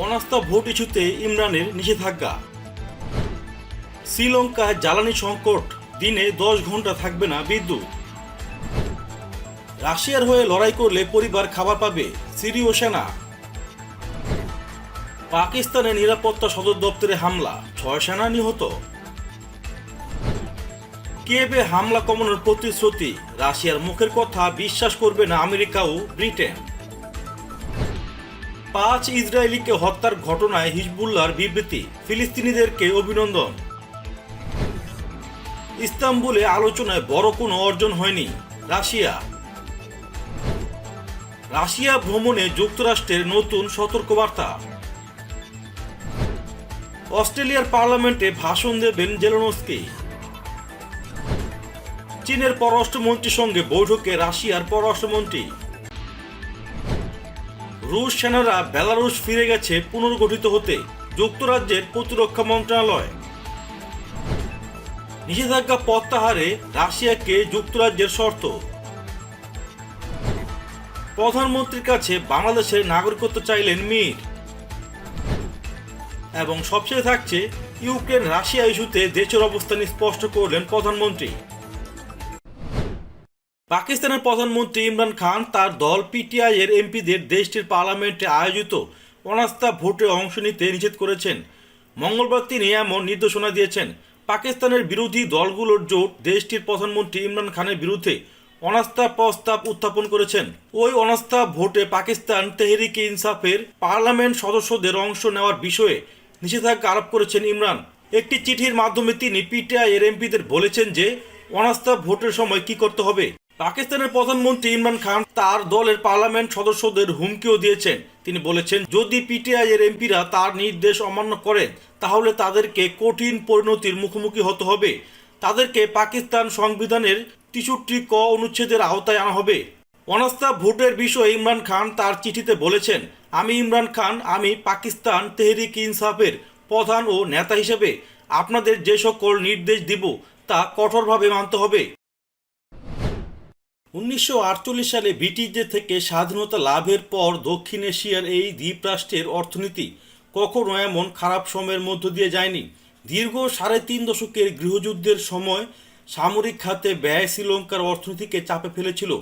অনাস্থা ভোট ইস্যুতে ইমরানের নিষেধাজ্ঞা। শ্রীলঙ্কায় জ্বালানি সংকট, দিনে 10 ঘন্টা থাকবে না বিদ্যুৎ। রাশিয়ার হয়ে লড়াই করলে পরিবার খাবার পাবে, সিরীয় সেনা। পাকিস্তানের নিরাপত্তা সদর দপ্তরে হামলা, 6 সেনা নিহত। কিয়েভে হামলা কমানোর প্রতিশ্রুতি, রাশিয়ার মুখের কথা বিশ্বাস করবে না আমেরিকা ও ব্রিটেন। 5 ইসরায়েলিকে হত্যার ঘটনায় হিজবুল্লাহর বিবৃতি, ফিলিস্তিনিদেরকে অভিনন্দন। ইস্তাম্বুলে আলোচনায় বড় কোনো অর্জন হয়নি, রাশিয়া। রাশিয়া ভ্রমণে যুক্তরাষ্ট্রের নতুন সতর্কবার্তা। অস্ট্রেলিয়ার পার্লামেন্টে ভাষণ দেবেন জেলেনস্কি। চীনের পররাষ্ট্রমন্ত্রীর সঙ্গে বৈঠকে রাশিয়ার পররাষ্ট্রমন্ত্রী। রুশ সেনারা বেলারুশ ফিরে গেছে পুনর্গঠিত হতে, যুক্তরাজ্যের প্রতিরক্ষা মন্ত্রণালয়। নিষেধাজ্ঞা প্রত্যাহারে রাশিয়াকে যুক্তরাজ্যের শর্ত। প্রধানমন্ত্রীর কাছে বাংলাদেশের নাগরিকত্ব চাইলেন মীর। এবং সবশেষে থাকছে, ইউক্রেন রাশিয়া ইস্যুতে দেশের অবস্থান স্পষ্ট করলেন প্রধানমন্ত্রী। পাকিস্তানের প্রধানমন্ত্রী ইমরান খান তার দল পিটিআই এর এমপিদের দেশটির পার্লামেন্টে আয়োজিত অনাস্থা ভোটে অংশ নিতে নিষেধ করেছেন। মঙ্গলবার তিনি এমন নির্দেশনা দিয়েছেন। পাকিস্তানের বিরোধী দলগুলোর জোট দেশটির প্রধানমন্ত্রী ইমরান খানের বিরুদ্ধে অনাস্থা প্রস্তাব উত্থাপন করেছেন। ওই অনাস্থা ভোটে পাকিস্তান তেহরিকে ইনসাফের পার্লামেন্ট সদস্যদের অংশ নেওয়ার বিষয়ে নিষেধাজ্ঞা আরোপ করেছেন ইমরান। একটি চিঠির মাধ্যমে তিনি পিটিআই এর এমপিদের বলেছেন যে অনাস্থা ভোটের সময় কি করতে হবে। পাকিস্তানের প্রধানমন্ত্রী ইমরান খান তার দলের পার্লামেন্ট সদস্যদের হুমকিও দিয়েছেন। তিনি বলেছেন, যদি পিটিআই এর এমপিরা তার নির্দেশ অমান্য করেন তাহলে তাদেরকে কঠিন পরিণতির মুখোমুখি হতে হবে। তাদেরকে পাকিস্তান সংবিধানের 63 ক অনুচ্ছেদের আওতায় আনা হবে। অনাস্থা ভোটের বিষয়ে ইমরান খান তার চিঠিতে বলেছেন, আমি ইমরান খান, আমি পাকিস্তান তেহরিক ইনসাফের প্রধান ও নেতা হিসেবে আপনাদের যে সকল নির্দেশ দিব তা কঠোরভাবে মানতে হবে। 1948 সালে ব্রিটিশদের থেকে স্বাধীনতা লাভের পর দক্ষিণ এশিয়ার এই দ্বীপরাষ্ট্রের অর্থনীতি কখনো এমন খারাপ সময়ের মধ্য দিয়ে যায়নি। দীর্ঘ 3.5 দশকের গৃহযুদ্ধের সময় সামরিক খাতে ব্যয় শ্রীলঙ্কার অর্থনীতিকে চাপে ফেলেছিল।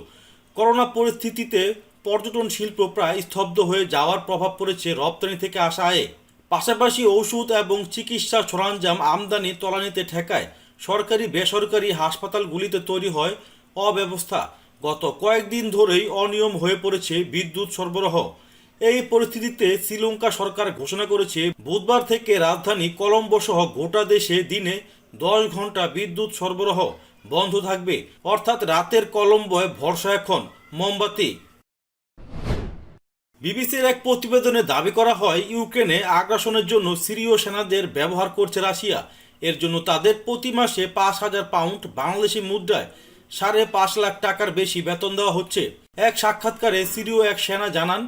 করোনা পরিস্থিতিতে পর্যটন শিল্প প্রায় স্তব্ধ হয়ে যাওয়ার প্রভাব পড়েছে রপ্তানি থেকে আসা আয়ে। পাশাপাশি ঔষধ এবং চিকিৎসা সরঞ্জাম আমদানি তলানিতে ঠেকায় সরকারি বেসরকারি হাসপাতালগুলিতে তৈরি হয় অব্যবস্থা। গত কয়েকদিন ধরেই অনিয়ম হয়ে পড়েছে বিদ্যুৎ সরবরাহ। এই পরিস্থিতিতে শ্রীলঙ্কা সরকার ঘোষণা করেছে বুধবার থেকে রাজধানী কলম্বো সহ গোটা দেশে দিনে 10 ঘন্টা বিদ্যুৎ সরবরাহ বন্ধ থাকবে। অর্থাৎ রাতের কলম্বোয় ভরসা এখন মোমবাতি। বিবিসির এক প্রতিবেদনে দাবি করা হয়, ইউক্রেনে আগ্রাসনের জন্য সিরীয় সেনাদের ব্যবহার করছে রাশিয়া। এর জন্য তাদের প্রতি মাসে 5,000 পাউন্ড বাংলাদেশি মুদ্রায় 5.5 লাখ টাকার বেশি বেতন দেওয়া হচ্ছে। এক সাক্ষাৎকারে সিরীয় এক সেনা জানান,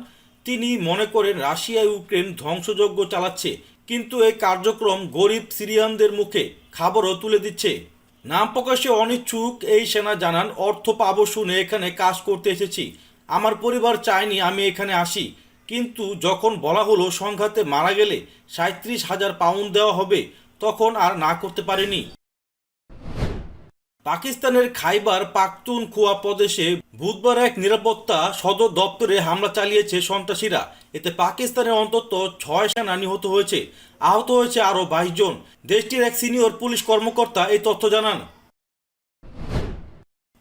তিনি মনে করেন রাশিয়া ইউক্রেন ধ্বংসযজ্ঞ চালাচ্ছে, কিন্তু এই কার্যক্রম গরিব সিরিয়ানদের মুখে খাবারও তুলে দিচ্ছে। নাম প্রকাশে অনিচ্ছুক এই সেনা জানান, অর্থ পাবো শুনে এখানে কাজ করতে এসেছি। আমার পরিবার চায়নি আমি এখানে আসি, কিন্তু যখন বলা হলো সংঘাতে মারা গেলে 37,000 পাউন্ড দেওয়া হবে, তখন আর না করতে পারিনি। পাকিস্তানের খাইবার পাখতুনখোয়া প্রদেশে বুধবার এক নিরাপত্তা সদর দপ্তরে হামলা চালিয়েছে সন্ত্রাসীরা। এতে পাকিস্তানের অন্তত 6 সেনা নিহত হয়েছে, আহত হয়েছে আরও 22 জন। দেশটির এক সিনিয়র পুলিশ কর্মকর্তা এই তথ্য জানান।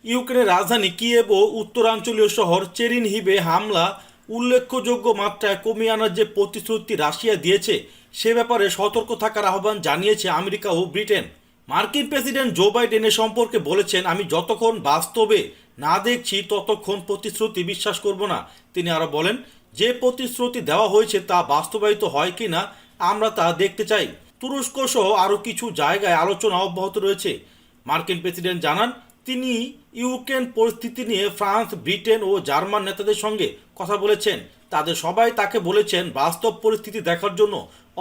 ইউক্রেনের রাজধানী কিয়েভ ও উত্তরাঞ্চলীয় শহর চেরিনহিভে হামলা উল্লেখযোগ্য মাত্রায় কমিয়ে আনার যে প্রতিশ্রুতি রাশিয়া দিয়েছে সে ব্যাপারে সতর্ক থাকার আহ্বান জানিয়েছে আমেরিকা ও ব্রিটেন। মার্কিন প্রেসিডেন্ট জো বাইডেন এ সম্পর্কে বলেছেন, আমি যতক্ষণ বাস্তবে না দেখছি ততক্ষণ প্রতিশ্রুতি বিশ্বাস করব না। তিনি আরো বলেন, যে প্রতিশ্রুতি দেওয়া হয়েছে তা বাস্তবায়িত হয় কিনা আমরা তা দেখতে চাই। তুরস্ক সহ আরও কিছু জায়গায় আলোচনা অব্যাহত রয়েছে। মার্কিন প্রেসিডেন্ট জানান, তিনি ইউক্রেন পরিস্থিতি নিয়ে ফ্রান্স, ব্রিটেন ও জার্মান নেতাদের সঙ্গে কথা বলেছেন। তাদের সবাই তাকে বলেছেন বাস্তব পরিস্থিতি দেখার জন্য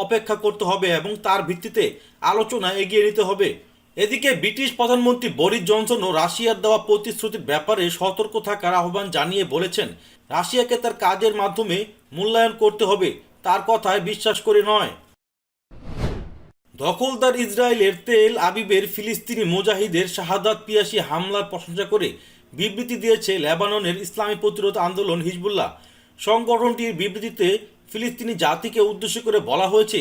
অপেক্ষা করতে হবে এবং তার ভিত্তিতে আলোচনা এগিয়ে নিতে হবে। এদিকে ব্রিটিশ প্রধানমন্ত্রী বরিস জনসনও রাশিয়ার দেওয়া প্রতিশ্রুতির ব্যাপারে সতর্ক থাকার আহ্বান জানিয়ে বলেছেন, রাশিয়াকে তার কাজের মাধ্যমে মূল্যায়ন করতে হবে। তার কথায় বিশ্বাস করে নয়। দখলদার ইসরায়েলের তেল আবিবের ফিলিস্তিনি মুজাহিদের শাহাদাত পিয়াসী হামলার প্রশংসা করে বিবৃতি দিয়েছে লেবাননের ইসলামী প্রতিরোধ আন্দোলন হিজবুল্লাহ। সংগঠনটির বিবৃতিতে ফিলিস্তিনি জাতিকে উদ্দেশ্য করে বলা হয়েছে,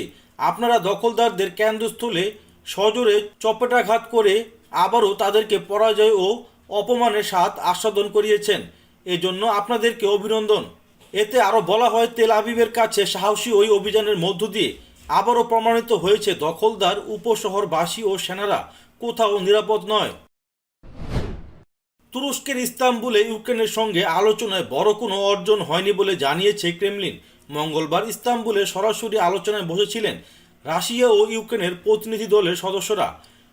আপনারা দখলদারদের কেন্দ্রস্থলে সজোরে চপেটাঘাত করে আবারও তাদেরকে পরাজয় ও অপমানের স্বাদ আস্বাদন করিয়েছেন, এজন্য আপনাদেরকে অভিনন্দন। এতে আরও বলা হয়, তেল আবিবের কাছে সাহসী ওই অভিযানের মধ্য দিয়ে আবারও প্রমাণিত হয়েছে দখলদার উপশহরবাসী ও সেনারা কোথাও নিরাপদ নয়। তুরস্কের ইস্তাম্বুলে ইউক্রেনের সঙ্গে আলোচনায় বড় কোনো অর্জন হয়নি বলে জানিয়েছে ক্রেমলিন। মঙ্গলবার ইস্তাম্বুলে সরাসরি আলোচনায় বসেছিলেন রাশিয়া ও ইউক্রেনের প্রতিনিধি দলের সদস্যরা।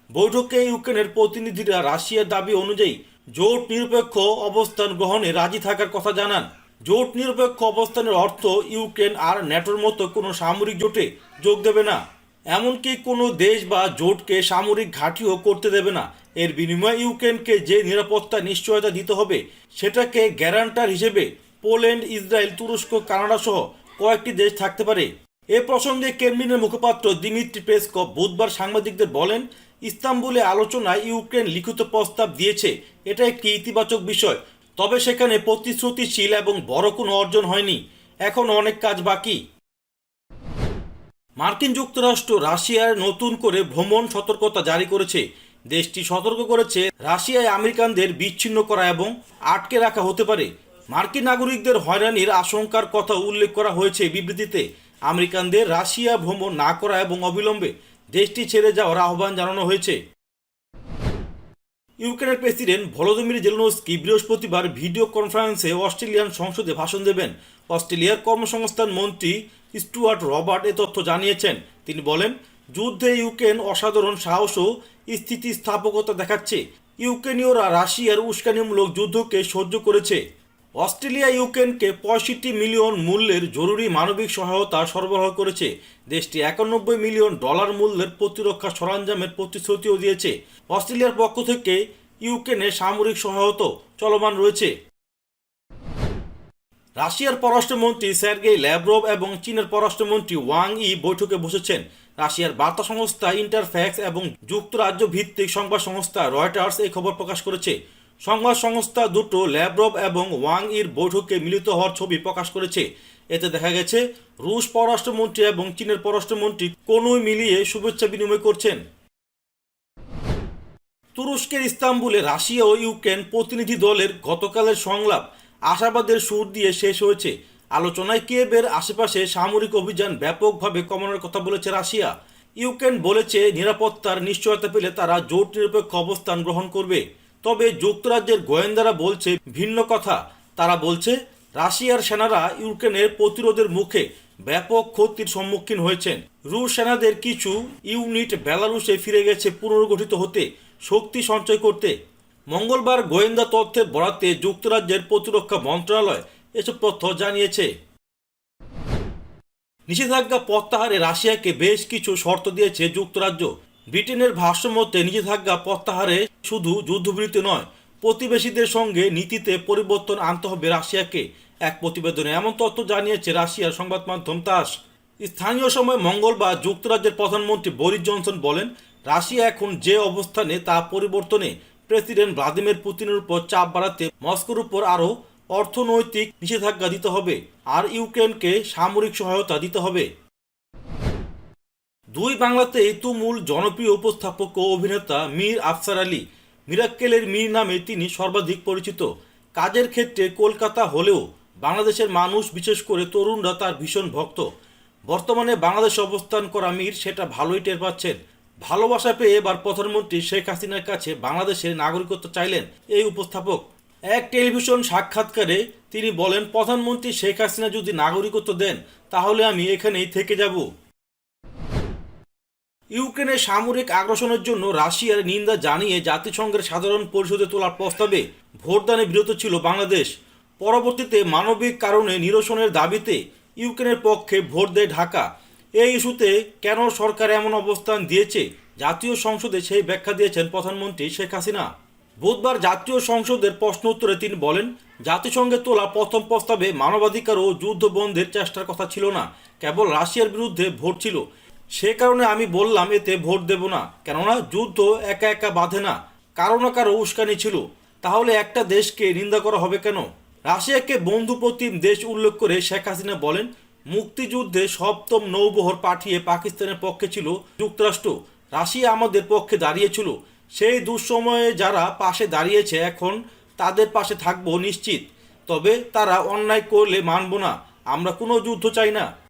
বৈঠকে ইউক্রেনের প্রতিনিধিরা রাশিয়ার দাবি অনুযায়ী জোট নিরপেক্ষ অবস্থান গ্রহণে রাজি থাকার কথা জানান। জোট নিরপেক্ষ অবস্থানের অর্থ ইউক্রেন আর ন্যাটোর মতো কোনো সামরিক জোটে যোগ দেবে না, এমনকি কোনো দেশ বা জোটকে সামরিক ঘাঁটিও করতে দেবে না। এর বিনিময়ে ইউক্রেনকে যে নিরাপত্তা নিশ্চয়তা দিতে হবে সেটাকে গ্যারান্টার হিসেবে পোল্যান্ড, ইসরায়েল, তুরস্ক, কানাডা সহ কয়েকটি দেশ থাকতে পারে। এ প্রসঙ্গে ক্রেমলিনের মুখপাত্র দিমিত্রি পেসকভ বুধবার সাংবাদিকদের বলেন, ইস্তাম্বুলে আলোচনায় ইউক্রেন লিখিত প্রস্তাব দিয়েছে, এটা একটি ইতিবাচক বিষয়। তবে সেখানে প্রতিশ্রুতিশীল এবং বড় কোনো অর্জন হয়নি, এখন অনেক কাজ বাকি। মার্কিন যুক্তরাষ্ট্র রাশিয়ার নতুন করে ভ্রমণ সতর্কতা জারি করেছে। দেশটি সতর্ক করেছে, রাশিয়ায় আমেরিকানদের বিচ্ছিন্ন করা এবং আটকে রাখা হতে পারে। মার্কিন নাগরিকদের হয়রানির আশঙ্কার কথা উল্লেখ করা হয়েছে বিবৃতিতে। আমেরিকানদের রাশিয়া ভ্রমণ না করা এবং অবিলম্বে দেশটি ছেড়ে যাওয়ার আহ্বান জানানো হয়েছে। ইউক্রেনের প্রেসিডেন্ট ভলোদিমির জেলেনস্কি বৃহস্পতিবার ভিডিও কনফারেন্সে অস্ট্রেলিয়ান সংসদে ভাষণ দেবেন। অস্ট্রেলিয়ার কর্মসংস্থান মন্ত্রী স্টুয়ার্ট রবার্ট এ তথ্য জানিয়েছেন। তিনি বলেন, যুদ্ধে ইউক্রেন অসাধারণ সাহস ও স্থিতিস্থাপকতা দেখাচ্ছে। ইউক্রেনীয়রা রাশিয়ার উস্কানিমূলক যুদ্ধকে সহ্য করেছে। অস্ট্রেলিয়া ইউক্রেনকে 65 মিলিয়ন মূল্যের জরুরি মানবিক সহায়তা সরবরাহ করেছে। দেশটি $91 মিলিয়ন মূল্যের প্রতিরক্ষা সরঞ্জামের প্রতিশ্রুতিও দিয়েছে। অস্ট্রেলিয়ার পক্ষ থেকে ইউক্রেনে সামরিক সহায়তা চলমান রয়েছে। রাশিয়ার পররাষ্ট্রমন্ত্রী সার্গেই ল্যাভরভ এবং চীনের পররাষ্ট্রমন্ত্রী ওয়াং ই বৈঠকে বসেছেন। রাশিয়ার বার্তা সংস্থা ইন্টারফ্যাক্স এবং যুক্তরাজ্য ভিত্তিক সংবাদ সংস্থা রয়টার্স এই খবর প্রকাশ করেছে। সংবাদ সংস্থা দুটো ল্যাভরভ এবং ওয়াং ইর বৈঠকে মিলিত হওয়ার ছবি প্রকাশ করেছে। এতে দেখা গেছে রুশ পররাষ্ট্রমন্ত্রী এবং চীনের পররাষ্ট্রমন্ত্রী কোনোই মিলিয়ে শুভেচ্ছা বিনিময় করছেন। তুরস্কের ইস্তাম্বুলে রাশিয়া ও ইউক্রেন প্রতিনিধি দলের গতকালের সংলাপ আশাবাদের সুর দিয়ে শেষ হয়েছে। আলোচনায় কিয়েভের আশেপাশে সামরিক অভিযান ব্যাপকভাবে কমানোর কথা বলেছে রাশিয়া। ইউক্রেন বলেছে, নিরাপত্তার নিশ্চয়তা পেলে তারা জোট নিরপেক্ষ অবস্থান গ্রহণ করবে। তবে যুক্তরাজ্যের গোয়েন্দারা বলছে ভিন্ন কথা। তারা বলছে, রাশিয়ার সেনারা ইউক্রেনের প্রতিরোধের মুখে ব্যাপক ক্ষতির সম্মুখীন হয়েছেন। রুশ সেনাদের কিছু ইউনিট বেলারুশে ফিরে গেছে পুনর্গঠিত হতে, শক্তি সঞ্চয় করতে। মঙ্গলবার গোয়েন্দা তথ্যের বরাতে যুক্তরাজ্যের প্রতিরক্ষা মন্ত্রণালয় এসব তথ্য জানিয়েছে। নিষেধাজ্ঞা প্রত্যাহারে রাশিয়াকে বেশ কিছু শর্ত দিয়েছে যুক্তরাজ্য। ব্রিটেনের ভাষ্যমতে নিষেধাজ্ঞা প্রত্যাহারে শুধু যুদ্ধবিরতি নয়, প্রতিবেশীদের সঙ্গে নীতিতে পরিবর্তন আনতে হবে রাশিয়াকে। এক প্রতিবেদনে এমন তথ্য জানিয়েছে রাশিয়ার সংবাদ মাধ্যম তাস। স্থানীয় সময় মঙ্গলবার যুক্তরাজ্যের প্রধানমন্ত্রী বরিস জনসন বলেন, রাশিয়া এখন যে অবস্থানে তা পরিবর্তনে প্রেসিডেন্ট ভ্লাদিমির পুতিনের উপর চাপ বাড়াতে মস্কোর উপর আরও অর্থনৈতিক নিষেধাজ্ঞা দিতে হবে আর ইউক্রেনকে সামরিক সহায়তা দিতে হবে। দুই বাংলাতেই তুমুল জনপ্রিয় উপস্থাপক ও অভিনেতা মীর আফসার আলী। মিরাক্কেলের মীর নামে তিনি সর্বাধিক পরিচিত। কাজের ক্ষেত্রে কলকাতা হলেও বাংলাদেশের মানুষ, বিশেষ করে তরুণরা তার ভীষণ ভক্ত। বর্তমানে বাংলাদেশে অবস্থান করা মীর সেটা ভালোই টের পাচ্ছেন। ভালোবাসা পেয়ে এবার প্রধানমন্ত্রী শেখ হাসিনার কাছে বাংলাদেশের নাগরিকত্ব চাইলেন এই উপস্থাপক। এক টেলিভিশন সাক্ষাৎকারে তিনি বলেন, প্রধানমন্ত্রী শেখ হাসিনা যদি নাগরিকত্ব দেন তাহলে আমি এখানেই থেকে যাব। ইউক্রেনের সামরিক আগ্রাসনের জন্য রাশিয়ার নিন্দা জানিয়ে জাতিসংঘের সাধারণ পরিষদে তোলার প্রস্তাবে ভোটদানে বিরত ছিল বাংলাদেশ। পরবর্তীতে মানবিক কারণে নিরসনের দাবিতে ইউক্রেনের পক্ষে ভোট দেয় ঢাকা। এই ইস্যুতে কেন সরকার এমন অবস্থান দিয়েছে, জাতীয় সংসদে সেই ব্যাখ্যা দিয়েছেন প্রধানমন্ত্রী শেখ হাসিনা। বুধবার জাতীয় সংসদের প্রশ্ন উত্তরে তিনি বলেন, জাতিসংঘে তোলা প্রথম প্রস্তাবে মানবাধিকার ও যুদ্ধ বন্ধের চেষ্টার কথা ছিল না, কেবল রাশিয়ার বিরুদ্ধে ভোট ছিল। সে কারণে আমি বললাম এতে ভোট দেব না, কেননা যুদ্ধ একা একা বাঁধে না, কারো না কারো উস্কানি ছিল। তাহলে একটা দেশকে নিন্দা করা হবে কেন? রাশিয়াকে বন্ধুপ্রতিম দেশ উল্লেখ করে শেখ হাসিনা বলেন, মুক্তিযুদ্ধে সপ্তম নৌবহর পাঠিয়ে পাকিস্তানের পক্ষে ছিল যুক্তরাষ্ট্র, রাশিয়া আমাদের পক্ষে দাঁড়িয়েছিল। সেই দুঃসময়ে যারা পাশে দাঁড়িয়েছে এখন তাদের পাশে থাকবো নিশ্চিত। তবে তারা অন্যায় করলে মানব না। আমরা কোনো যুদ্ধ চাই না।